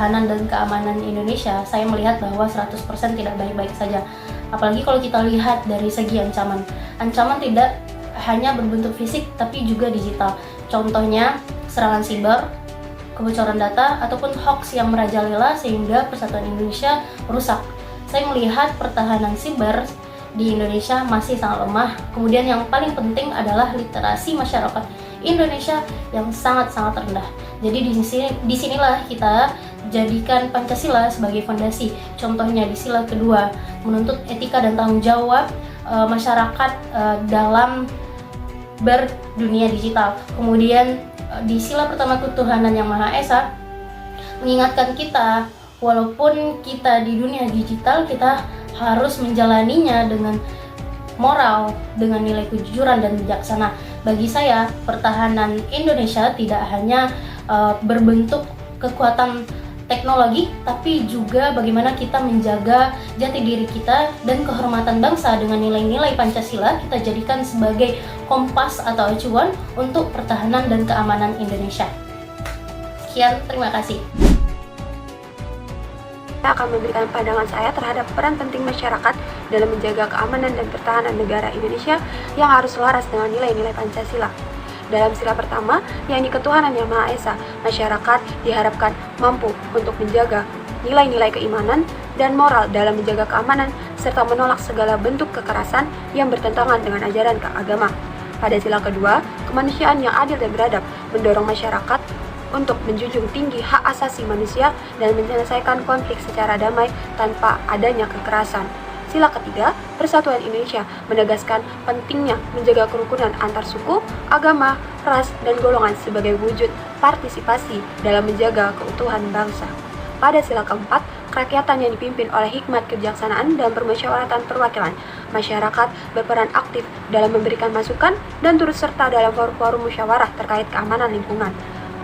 pertahanan dan keamanan Indonesia, saya melihat bahwa 100% tidak baik-baik saja. Apalagi kalau kita lihat dari segi ancaman. Ancaman tidak hanya berbentuk fisik tapi juga digital. Contohnya serangan siber, kebocoran data, ataupun hoax yang merajalela sehingga persatuan Indonesia rusak. Saya melihat pertahanan siber di Indonesia masih sangat lemah. Kemudian yang paling penting adalah literasi masyarakat Indonesia yang sangat-sangat rendah. Jadi disinilah kita jadikan Pancasila sebagai fondasi. Contohnya di sila kedua, menuntut etika dan tanggung jawab masyarakat dalam berdunia digital. Kemudian di sila pertama ketuhanan yang Maha Esa mengingatkan kita, walaupun kita di dunia digital, kita harus menjalaninya dengan moral, dengan nilai kejujuran dan bijaksana. Bagi saya, pertahanan Indonesia tidak hanya berbentuk kekuatan teknologi, tapi juga bagaimana kita menjaga jati diri kita dan kehormatan bangsa dengan nilai-nilai Pancasila kita jadikan sebagai kompas atau acuan untuk pertahanan dan keamanan Indonesia. Sekian, terima kasih. Saya akan memberikan pandangan saya terhadap peran penting masyarakat dalam menjaga keamanan dan pertahanan negara Indonesia yang harus selaras dengan nilai-nilai Pancasila. Dalam sila pertama, yakni ketuhanan yang Maha Esa, masyarakat diharapkan mampu untuk menjaga nilai-nilai keimanan dan moral dalam menjaga keamanan serta menolak segala bentuk kekerasan yang bertentangan dengan ajaran agama. Pada sila kedua, kemanusiaan yang adil dan beradab mendorong masyarakat untuk menjunjung tinggi hak asasi manusia dan menyelesaikan konflik secara damai tanpa adanya kekerasan. Sila ketiga, Persatuan Indonesia menegaskan pentingnya menjaga kerukunan antar suku, agama, ras, dan golongan sebagai wujud partisipasi dalam menjaga keutuhan bangsa. Pada sila keempat, kerakyatan yang dipimpin oleh hikmat kebijaksanaan dan permusyawaratan perwakilan, masyarakat berperan aktif dalam memberikan masukan dan turut serta dalam forum-forum musyawarah terkait keamanan lingkungan.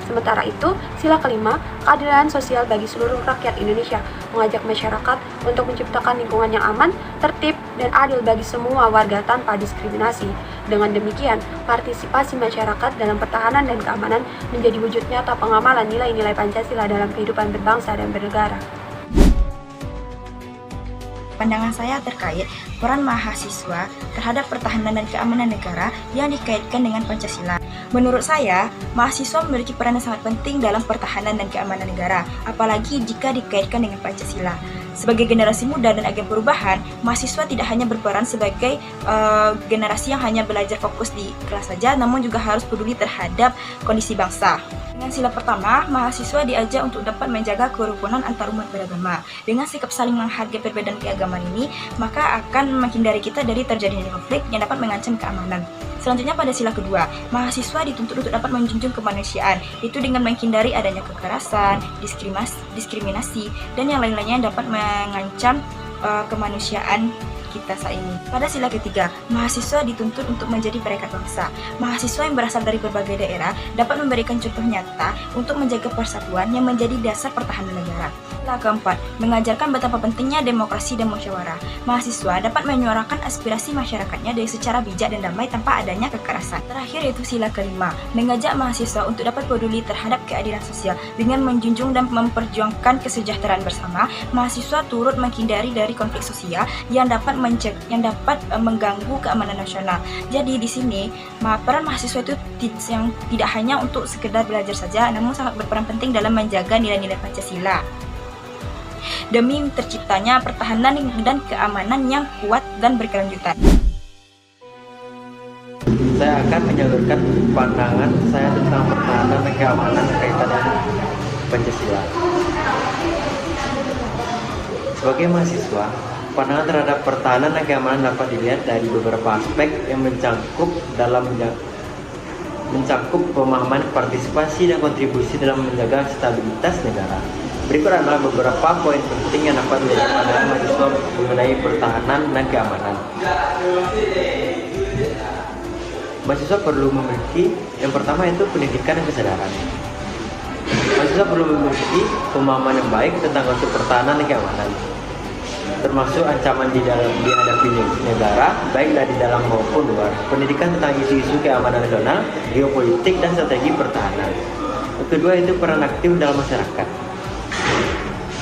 Sementara itu, sila kelima, keadilan sosial bagi seluruh rakyat Indonesia, mengajak masyarakat untuk menciptakan lingkungan yang aman, tertib, dan adil bagi semua warga tanpa diskriminasi. Dengan demikian, partisipasi masyarakat dalam pertahanan dan keamanan menjadi wujud nyata pengamalan nilai-nilai Pancasila dalam kehidupan berbangsa dan bernegara. Pandangan saya terkait peran mahasiswa terhadap pertahanan dan keamanan negara yang dikaitkan dengan Pancasila. Menurut saya, mahasiswa memiliki peran yang sangat penting dalam pertahanan dan keamanan negara, apalagi jika dikaitkan dengan Pancasila. Sebagai generasi muda dan agen perubahan, mahasiswa tidak hanya berperan sebagai generasi yang hanya belajar fokus di kelas saja, namun juga harus peduli terhadap kondisi bangsa. Dengan sila pertama, mahasiswa diajak untuk dapat menjaga kerukunan antar umat beragama. Dengan sikap saling menghargai perbedaan keagamaan ini, maka akan menghindari kita dari terjadinya konflik yang dapat mengancam keamanan. Selanjutnya pada sila kedua, mahasiswa dituntut untuk dapat menjunjung kemanusiaan, itu dengan menghindari adanya kekerasan, diskriminasi, dan yang lain-lainnya yang dapat mengancam kemanusiaan kita saat ini. Pada sila ketiga, mahasiswa dituntut untuk menjadi perekat bangsa. Mahasiswa yang berasal dari berbagai daerah dapat memberikan contoh nyata untuk menjaga persatuan yang menjadi dasar pertahanan negara. Sila keempat, mengajarkan betapa pentingnya demokrasi dan musyawarah. Mahasiswa dapat menyuarakan aspirasi masyarakatnya dari secara bijak dan damai tanpa adanya kekerasan. Terakhir yaitu sila kelima, mengajak mahasiswa untuk dapat peduli terhadap keadilan sosial. Dengan menjunjung dan memperjuangkan kesejahteraan bersama, mahasiswa turut menghindari dari konflik sosial yang dapat mengganggu keamanan nasional. Jadi di sini peran mahasiswa itu yang tidak hanya untuk sekedar belajar saja, namun sangat berperan penting dalam menjaga nilai-nilai Pancasila demi terciptanya pertahanan dan keamanan yang kuat dan berkelanjutan. Saya akan menyalurkan pandangan saya tentang pertahanan dan keamanan kaitan dengan Pancasila. Sebagai mahasiswa, pandangan terhadap pertahanan dan keamanan dapat dilihat dari beberapa aspek yang mencakup pemahaman partisipasi dan kontribusi dalam menjaga stabilitas negara. Berikut adalah beberapa poin penting yang dapat menjadi pandangan mahasiswa mengenai pertahanan dan keamanan. Mahasiswa perlu memiliki, yang pertama itu pendidikan dan kesadaran. Mahasiswa perlu memiliki pemahaman yang baik tentang konsep pertahanan dan keamanan, termasuk ancaman dihadapi negara, baik dari dalam maupun luar. Pendidikan tentang isu-isu keamanan nasional, geopolitik, dan strategi pertahanan. Yang kedua itu peran aktif dalam masyarakat.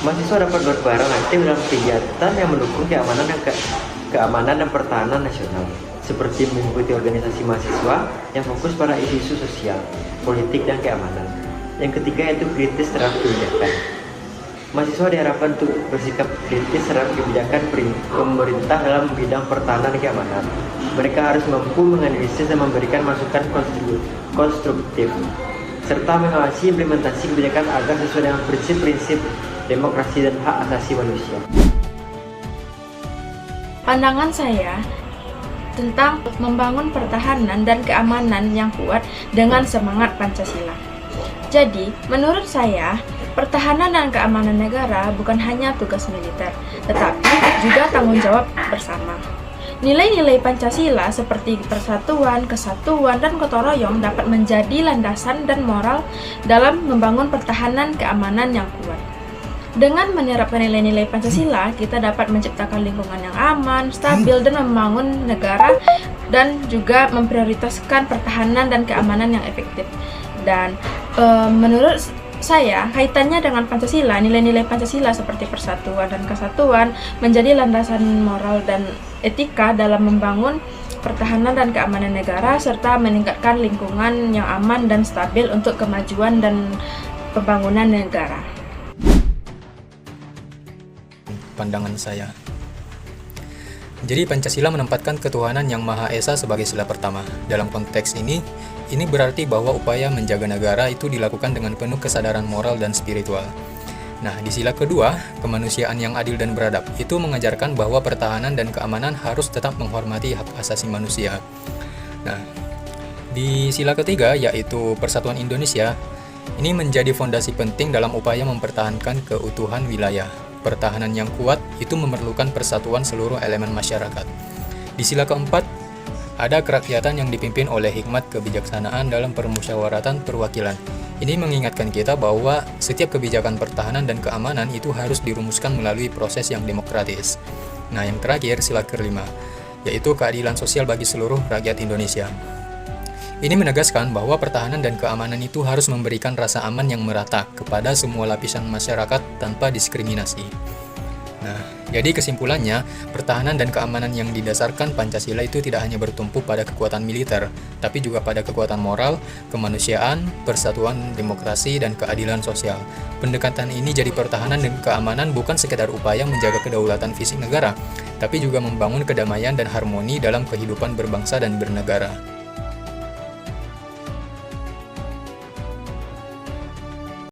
Mahasiswa dapat berperan aktif dalam kegiatan yang mendukung keamanan dan pertahanan nasional, seperti mengikuti organisasi mahasiswa yang fokus pada isu-isu sosial, politik, dan keamanan. Yang ketiga yaitu kritis terhadap kebijakan. Mahasiswa diharapkan untuk bersikap kritis terhadap kebijakan pemerintah dalam bidang pertahanan dan keamanan. Mereka harus mampu menganalisis dan memberikan masukan konstruktif, serta mengawasi implementasi kebijakan agar sesuai dengan prinsip-prinsip demokrasi dan hak asasi manusia. Pandangan saya tentang membangun pertahanan dan keamanan yang kuat dengan semangat Pancasila. Jadi, menurut saya, pertahanan dan keamanan negara bukan hanya tugas militer, tetapi juga tanggung jawab bersama. Nilai-nilai Pancasila seperti persatuan, kesatuan, dan gotong royong dapat menjadi landasan dan moral dalam membangun pertahanan keamanan yang kuat. Dengan menerapkan nilai-nilai Pancasila, kita dapat menciptakan lingkungan yang aman, stabil, dan membangun negara, dan juga memprioritaskan pertahanan dan keamanan yang efektif. Dan menurut saya, kaitannya dengan Pancasila, nilai-nilai Pancasila seperti persatuan dan kesatuan menjadi landasan moral dan etika dalam membangun pertahanan dan keamanan negara, serta meningkatkan lingkungan yang aman dan stabil untuk kemajuan dan pembangunan negara. Pandangan saya. Jadi Pancasila menempatkan ketuhanan yang Maha Esa sebagai sila pertama. Dalam konteks ini berarti bahwa upaya menjaga negara itu dilakukan dengan penuh kesadaran moral dan spiritual. Nah, di sila kedua, kemanusiaan yang adil dan beradab, itu mengajarkan bahwa pertahanan dan keamanan harus tetap menghormati hak asasi manusia. Nah, di sila ketiga, yaitu Persatuan Indonesia, ini menjadi fondasi penting dalam upaya mempertahankan keutuhan wilayah. Pertahanan yang kuat itu memerlukan persatuan seluruh elemen masyarakat. Di sila keempat, ada kerakyatan yang dipimpin oleh hikmat kebijaksanaan dalam permusyawaratan perwakilan. Ini mengingatkan kita bahwa setiap kebijakan pertahanan dan keamanan itu harus dirumuskan melalui proses yang demokratis. Nah, yang terakhir, sila kelima, yaitu keadilan sosial bagi seluruh rakyat Indonesia. Ini menegaskan bahwa pertahanan dan keamanan itu harus memberikan rasa aman yang merata kepada semua lapisan masyarakat tanpa diskriminasi. Nah, jadi kesimpulannya, pertahanan dan keamanan yang didasarkan Pancasila itu tidak hanya bertumpu pada kekuatan militer, tapi juga pada kekuatan moral, kemanusiaan, persatuan, demokrasi, dan keadilan sosial. Pendekatan ini jadi pertahanan dan keamanan bukan sekedar upaya menjaga kedaulatan fisik negara, tapi juga membangun kedamaian dan harmoni dalam kehidupan berbangsa dan bernegara.